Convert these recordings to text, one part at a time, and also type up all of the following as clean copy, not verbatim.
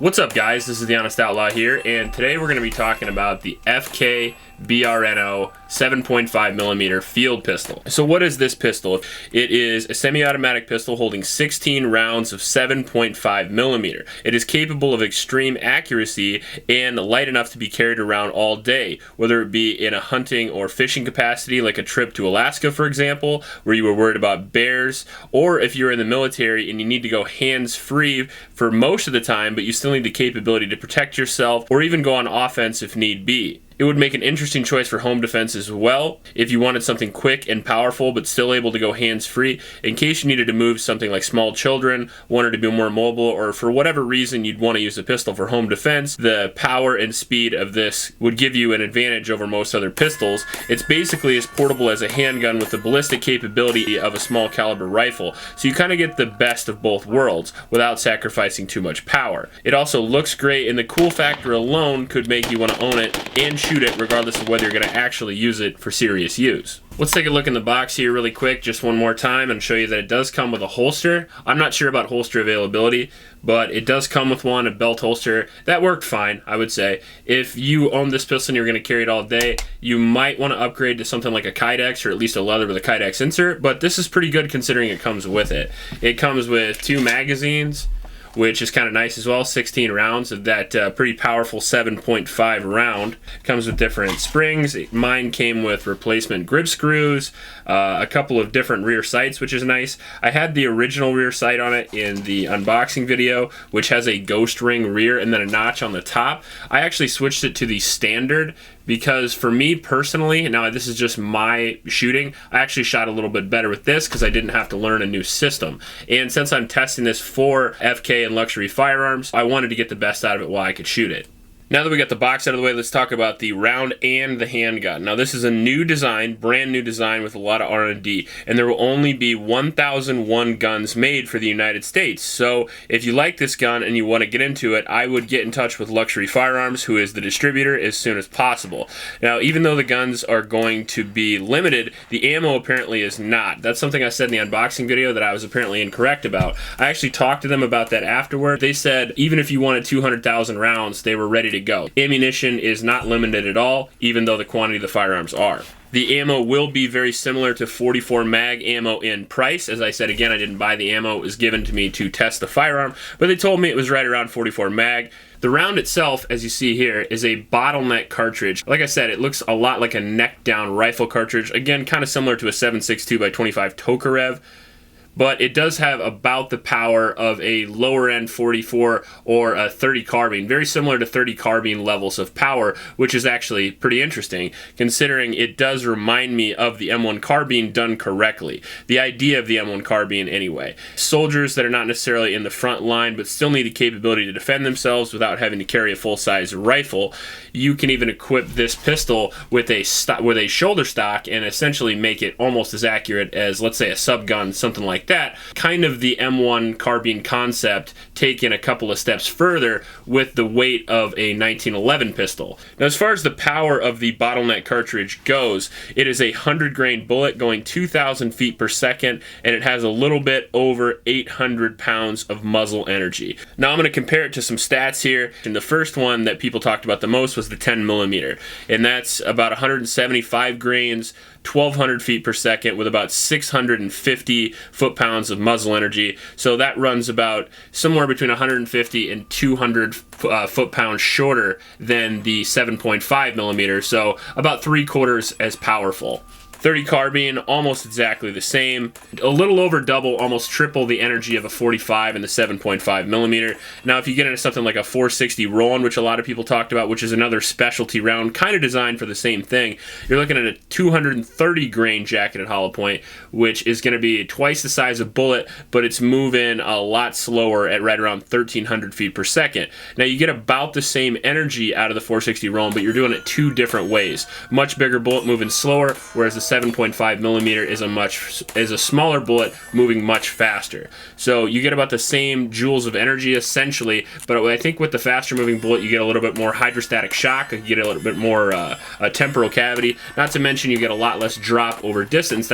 What's up, guys? This is the Honest Outlaw here, and today we're going to be talking about the FK BRNO 7.5mm field pistol. So what is this pistol? It is a semi-automatic pistol holding 16 rounds of 7.5mm. It is capable of extreme accuracy and light enough to be carried around all day, whether it be in a hunting or fishing capacity like a trip to Alaska, for example, where you were worried about bears, or if you're in the military and you need to go hands-free for most of the time, but you still need the capability to protect yourself or even go on offense if need be. It would make an interesting choice for home defense as well, if you wanted something quick and powerful but still able to go hands-free in case you needed to move something like small children, wanted to be more mobile, or for whatever reason you'd want to use a pistol for home defense. The power and speed of this would give you an advantage over most other pistols. It's basically as portable as a handgun with the ballistic capability of a small caliber rifle, so you kind of get the best of both worlds without sacrificing too much power. It also looks great, and the cool factor alone could make you want to own it and shoot it regardless of whether you're going to actually use it for serious use. Let's take a look in the box here really quick just one more time and show you that it does come with a holster. I'm not sure about holster availability, but it does come with one, a belt holster. That worked fine, I would say. If you own this pistol and you're going to carry it all day, you might want to upgrade to something like a Kydex, or at least a leather with a Kydex insert, but this is pretty good considering it comes with it. It comes with 2 magazines, which is kind of nice as well. 16 rounds of that pretty powerful 7.5 round. Comes with different springs. Mine came with replacement grip screws, a couple of different rear sights, which is nice. I had the original rear sight on it in the unboxing video, which has a ghost ring rear and then a notch on the top. I actually switched it to the standard because for me personally, now this is just my shooting, I actually shot a little bit better with this because I didn't have to learn a new system. And since I'm testing this for FK and luxury firearms, I wanted to get the best out of it while I could shoot it. Now that we got the box out of the way, let's talk about the round and the handgun. Now this is a new design, brand new design with a lot of R&D, and there will only be 1,001 guns made for the United States. So if you like this gun and you want to get into it, I would get in touch with Luxury Firearms, who is the distributor, as soon as possible. Now even though the guns are going to be limited, the ammo apparently is not. That's something I said in the unboxing video that I was apparently incorrect about. I actually talked to them about that afterward. They said even if you wanted 200,000 rounds, they were ready to go. Ammunition is not limited at all, even though the quantity of the firearms are. The ammo will be very similar to 44 mag ammo in price. As I said again, I didn't buy the ammo. It was given to me to test the firearm, but they told me it was right around 44 mag. The round itself, as you see here, is a bottleneck cartridge. Like I said, it looks a lot like a neck-down rifle cartridge. Again, kind of similar to a 7.62 x 25 Tokarev. But it does have about the power of a lower end 44 or a 30 carbine, very similar to 30 carbine levels of power, which is actually pretty interesting considering it does remind me of the M1 carbine done correctly. The idea of the M1 carbine anyway. Soldiers that are not necessarily in the front line but still need the capability to defend themselves without having to carry a full-size rifle, you can even equip this pistol with a shoulder stock and essentially make it almost as accurate as, let's say, a subgun, something like that. Kind of the M1 carbine concept taken a couple of steps further with the weight of a 1911 pistol. Now as far as the power of the bottleneck cartridge goes, it is a 100 grain bullet going 2,000 feet per second, and it has a little bit over 800 pounds of muzzle energy. Now I'm going to compare it to some stats here, and the first one that people talked about the most was the 10mm, and that's about 175 grains, 1,200 feet per second with about 650 foot-pounds of muzzle energy. So that runs about somewhere between 150 and 200 foot-pounds shorter than the 7.5mm, so about 3/4 as powerful. 30 carbine, almost exactly the same. A little over double, almost triple the energy of a 45 and the 7.5mm. Now, if you get into something like a 460 Roland, which a lot of people talked about, which is another specialty round, kind of designed for the same thing, you're looking at a 230 grain jacketed hollow point, which is going to be twice the size of bullet, but it's moving a lot slower at right around 1,300 feet per second. Now, you get about the same energy out of the 460 Roland, but you're doing it 2 different ways. Much bigger bullet moving slower, whereas the 7.5 millimeter is a smaller bullet moving much faster. So you get about the same joules of energy essentially, but I think with the faster moving bullet you get a little bit more hydrostatic shock, you get a little bit more temporal cavity, not to mention you get a lot less drop over distance.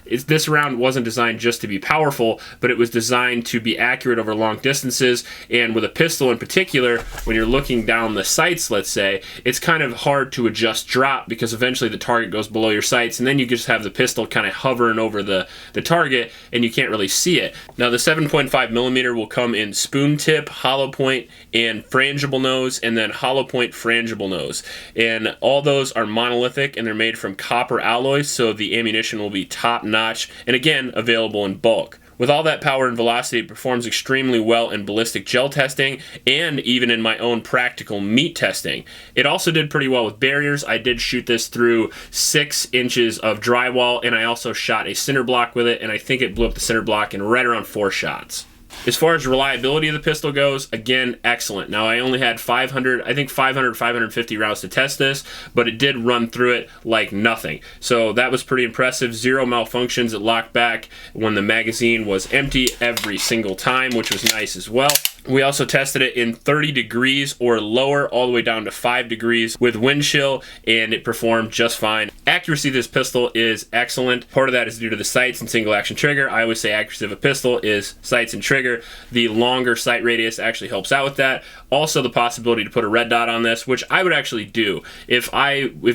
This round wasn't designed just to be powerful, but it was designed to be accurate over long distances, and with a pistol in particular, when you're looking down the sights, let's say, it's kind of hard to adjust drop because eventually the target goes below your sights, and then you just have the pistol kind of hovering over the target, and you can't really see it. Now the 7.5 millimeter will come in spoon tip, hollow point, and frangible nose, and then hollow point frangible nose. And all those are monolithic, and they're made from copper alloys, so the ammunition will be top notch, and again, available in bulk. With all that power and velocity, it performs extremely well in ballistic gel testing and even in my own practical meat testing. It also did pretty well with barriers. I did shoot this through 6 inches of drywall, and I also shot a cinder block with it, and I think it blew up the cinder block in right around 4 shots. As far as reliability of the pistol goes, again, excellent. Now, I only had 550 rounds to test this, but it did run through it like nothing. So that was pretty impressive. 0 malfunctions. It locked back when the magazine was empty every single time, which was nice as well. We also tested it in 30 degrees or lower, all the way down to 5 degrees with wind chill, and it performed just fine. Accuracy of this pistol is excellent. Part of that is due to the sights and single action trigger. I always say accuracy of a pistol is sights and trigger. The longer sight radius actually helps out with that. Also the possibility to put a red dot on this, which I would actually do. If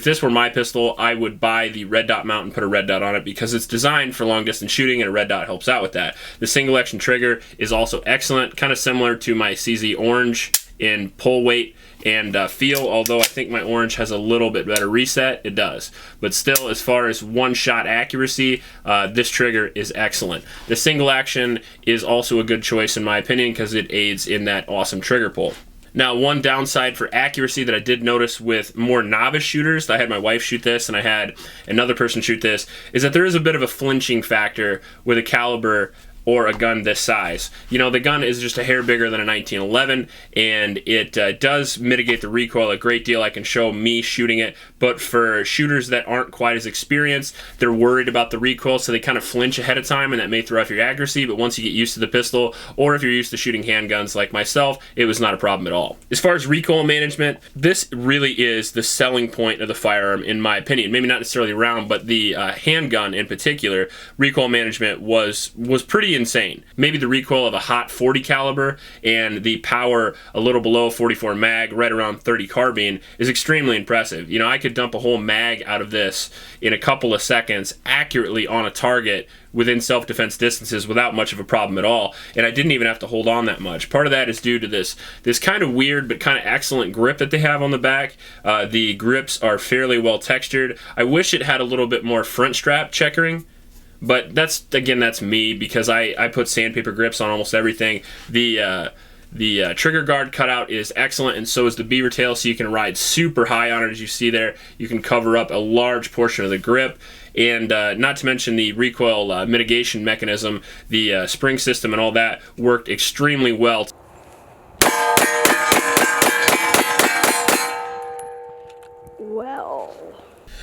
this were my pistol, I would buy the red dot mount and put a red dot on it because it's designed for long distance shooting, and a red dot helps out with that. The single action trigger is also excellent, kind of similar to my CZ Orange in pull weight and feel, although I think my Orange has a little bit better reset. It does. But still, as far as one-shot accuracy, this trigger is excellent. The single action is also a good choice in my opinion because it aids in that awesome trigger pull. Now, one downside for accuracy that I did notice with more novice shooters, I had my wife shoot this and I had another person shoot this, is that there is a bit of a flinching factor with a caliber or a gun this size. You know, the gun is just a hair bigger than a 1911, and it does mitigate the recoil a great deal. I can show me shooting it, but for shooters that aren't quite as experienced, they're worried about the recoil, so they kind of flinch ahead of time, and that may throw off your accuracy, but once you get used to the pistol, or if you're used to shooting handguns like myself, it was not a problem at all. As far as recoil management, this really is the selling point of the firearm, in my opinion. Maybe not necessarily round, but the handgun in particular, recoil management was pretty insane. Maybe the recoil of a hot 40 caliber and the power a little below 44 mag, right around 30 carbine, is extremely impressive. You know, I could dump a whole mag out of this in a couple of seconds accurately on a target within self-defense distances without much of a problem at all, and I didn't even have to hold on that much. Part of that is due to this kind of weird but kind of excellent grip that they have on the back. The grips are fairly well textured. I wish it had a little bit more front strap checkering, but that's me because I put sandpaper grips on almost everything. The trigger guard cutout is excellent, and so is the beaver tail, so you can ride super high on it. As you see there, you can cover up a large portion of the grip, and not to mention the recoil mitigation mechanism, the spring system and all that worked extremely well. Well,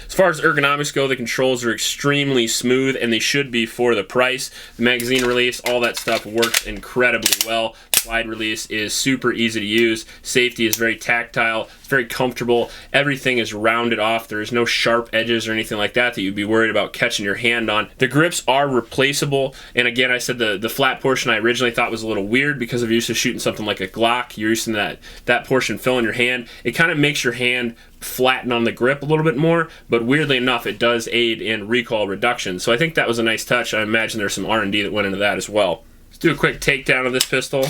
as far as ergonomics go, the controls are extremely smooth, and they should be for the price. The magazine release, all that stuff works incredibly well. Slide release is super easy to use. Safety is very tactile. It's very comfortable. Everything is rounded off. There's no sharp edges or anything like that you'd be worried about catching your hand on. The grips are replaceable, and again, I said the flat portion I originally thought was a little weird because of used to shooting something like a Glock. You're used to that portion filling your hand. It kind of makes your hand flatten on the grip a little bit more, but weirdly enough, it does aid in recoil reduction. So I think that was a nice touch. I imagine there's some R&D that went into that as well. Let's do a quick takedown of this pistol,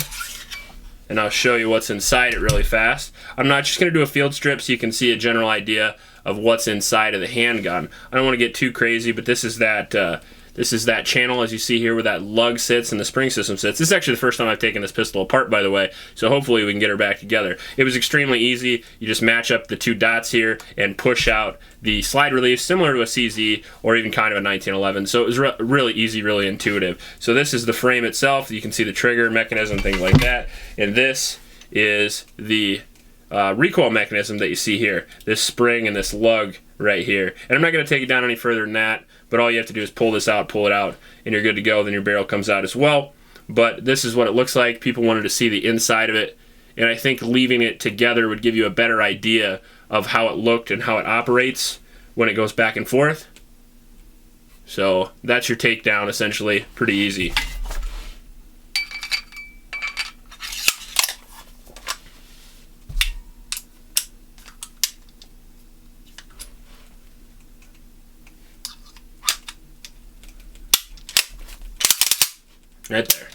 and I'll show you what's inside it really fast. I'm not just going to do a field strip so you can see a general idea of what's inside of the handgun. I don't want to get too crazy, but this is that channel, as you see here, where that lug sits and the spring system sits. This is actually the first time I've taken this pistol apart, by the way, so hopefully we can get her back together. It was extremely easy. You just match up the two dots here and push out the slide release, similar to a CZ or even kind of a 1911. So it was really easy, really intuitive. So this is the frame itself. You can see the trigger mechanism, things like that. And this is the recoil mechanism that you see here. This spring and this lug right here. And I'm not going to take it down any further than that, but all you have to do is pull this out, pull it out, and you're good to go. Then your barrel comes out as well. But this is what it looks like. People wanted to see the inside of it, and I think leaving it together would give you a better idea of how it looked and how it operates when it goes back and forth. So that's your takedown, essentially. Pretty easy. Right there.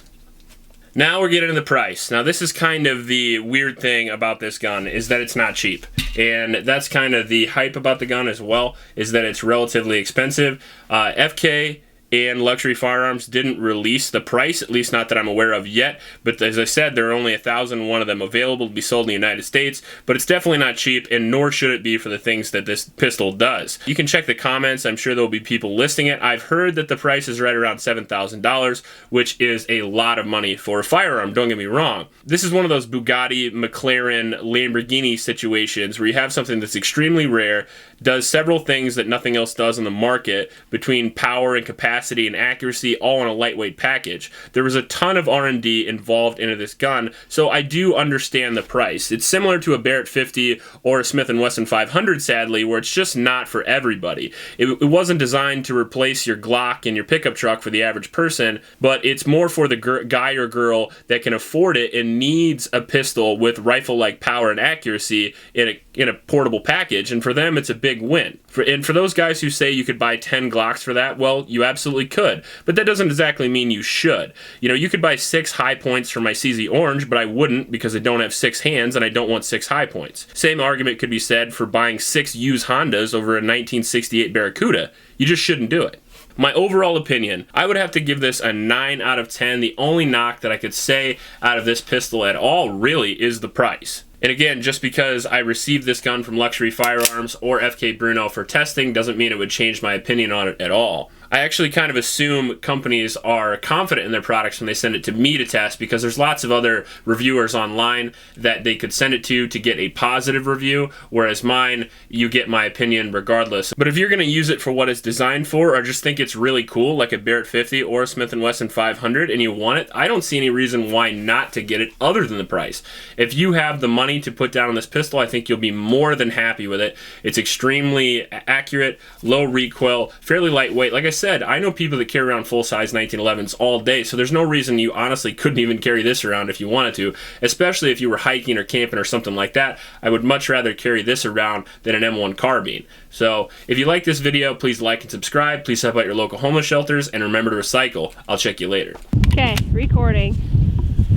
Now we're getting to the price. Now this is kind of the weird thing about this gun, is that it's not cheap. And that's kind of the hype about the gun as well, is that it's relatively expensive. FK and Luxury Firearms didn't release the price, at least not that I'm aware of yet. But as I said, there are only 1,001 of them available to be sold in the United States. But it's definitely not cheap, and nor should it be for the things that this pistol does. You can check the comments. I'm sure there will be people listing it. I've heard that the price is right around $7,000, which is a lot of money for a firearm, don't get me wrong. This is one of those Bugatti, McLaren, Lamborghini situations where you have something that's extremely rare, does several things that nothing else does on the market, between power and capacity and accuracy, all in a lightweight package. There was a ton of R&D involved into this gun, so I do understand the price. It's similar to a Barrett 50 or a Smith & Wesson 500, sadly, where it's just not for everybody. It wasn't designed to replace your Glock and your pickup truck for the average person, but it's more for the guy or girl that can afford it and needs a pistol with rifle-like power and accuracy in a portable package, and for them it's a big win. And for those guys who say you could buy 10 Glocks for that, well, you absolutely could, but that doesn't exactly mean you should. You know, you could buy 6 high points for my CZ Orange, but I wouldn't, because I don't have 6 hands and I don't want 6 high points. Same argument could be said for buying 6 used Hondas over a 1968 Barracuda. You just shouldn't do it. My overall opinion, I would have to give this a 9 out of 10. The only knock that I could say out of this pistol at all really is the price. And again, just because I received this gun from Luxury Firearms or FK BRNO for testing doesn't mean it would change my opinion on it at all. I actually kind of assume companies are confident in their products when they send it to me to test, because there's lots of other reviewers online that they could send it to get a positive review, whereas mine, you get my opinion regardless. But if you're going to use it for what it's designed for, or just think it's really cool, like a Barrett 50 or a Smith & Wesson 500, and you want it, I don't see any reason why not to get it other than the price. If you have the money to put down on this pistol, I think you'll be more than happy with it. It's extremely accurate, low recoil, fairly lightweight. Like I said, I know people that carry around full-size 1911s all day, so there's no reason you honestly couldn't even carry this around if you wanted to, especially if you were hiking or camping or something like that. I would much rather carry this around than an M1 carbine. So if you like this video, please like and subscribe. Please help out your local homeless shelters, and remember to recycle. I'll check you later. Okay, recording.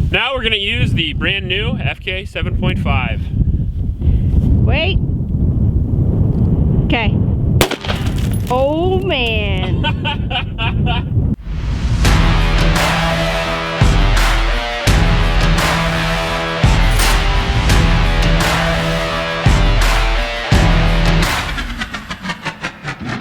Now we're going to use the brand new FK 7.5. Wait. Okay. Oh man.